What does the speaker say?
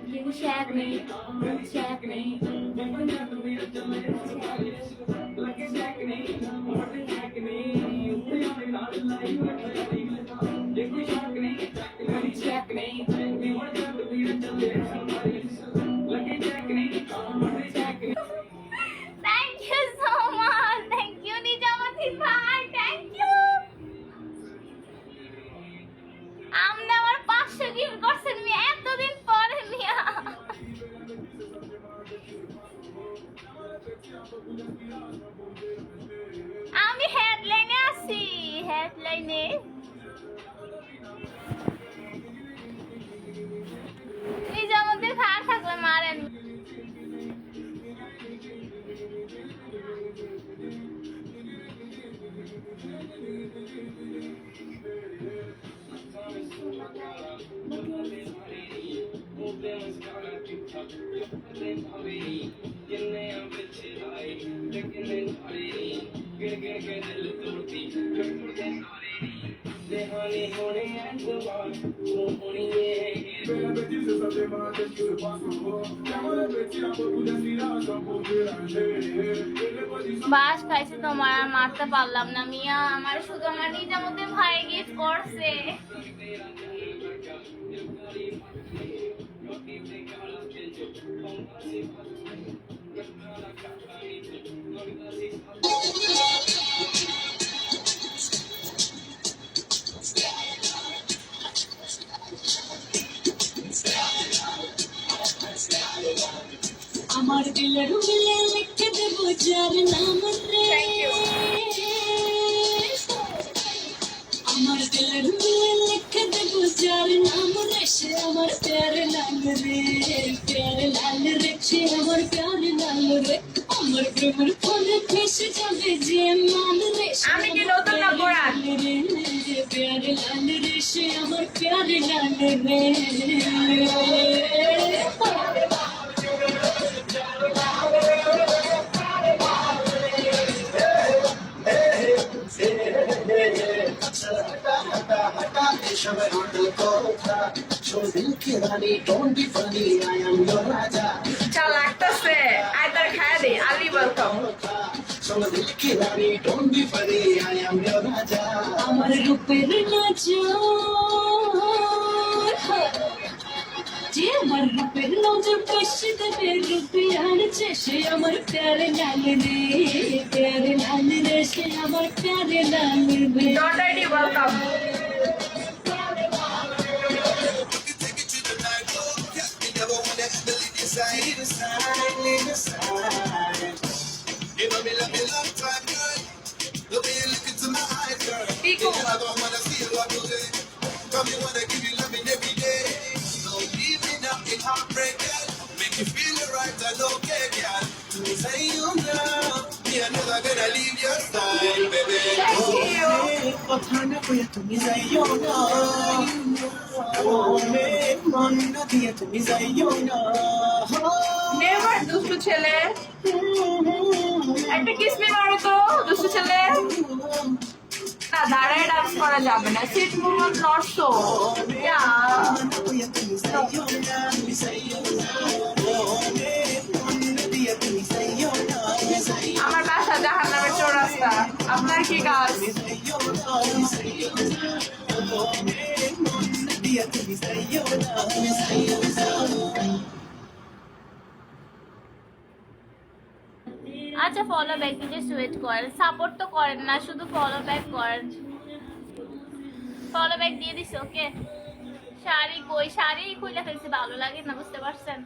You check me, check me. Check me. Thank you so much. Thank you, Nijamati bhai. Thank you. আপনি আমার 500 gift করছেন মিয়া এতদিন পরে মিয়া। আমি হেডলাইনে আছি, হেডলাইনে। নিজামুদ্দিন খান থাকলে মারেন। বাস খাইছে তোমার আর মারতে পারলাম না মিয়া, আমার শুধু আমার নিজামুদ্দিন ভাই গিফট করছে। আমার দিলের মিলে লিখে দেবো যার নাম রে, আমার দিলের মিলে লিখে দেবো যার নাম রে, সে আমার প্যারে লাল রে, প্যারে লাল রে, সে আমার প্যারে লাল রে, আমার প্রেমের ফলে ফেসে যাবে যে মান রে, আমি কি নতুন না পুরান? প্যারে লাল রে, সে আমার প্যারে লাল রে। লাগতেছে আইতার খায় দে আলি ওয়েলকাম। আমার রূপের নজর, যে আমার রূপের নজর কষে দেবে রূপে আনছে, সে আমার প্যারে লাল রে, প্যারে লাল রে, সে আমার প্যারে লাল রে। Not ready, welcome. Pico. Make you feel the right and okay, girl. Say you now, me I know I'm gonna leave your side, baby. কথা না কইয়া তুমি যাইও না, মনে মন না দিয়ে তুমি যাইও না। নেভার দুষ্টু ছেলে, একটা কিসমি মারো তো দুষ্টু ছেলে। না দাঁড়ায় ডান্স করা যাবে না, সিট মুভমেন্ট নট সো। আমার বাসা জাহান্নামের চৌরাস্তা, আপনার কি কাজ? আচ্ছা ফলো ব্যাক দিয়ে সুইট করেন, সাপোর্ট তো করেন না, শুধু ফলো ব্যাক করেন। ফলো ব্যাক দিয়ে দিছি, ওকে। শাড়ি কই, শাড়ি খুলে ফেলছি, ভালো লাগে না, বুঝতে পারছেন?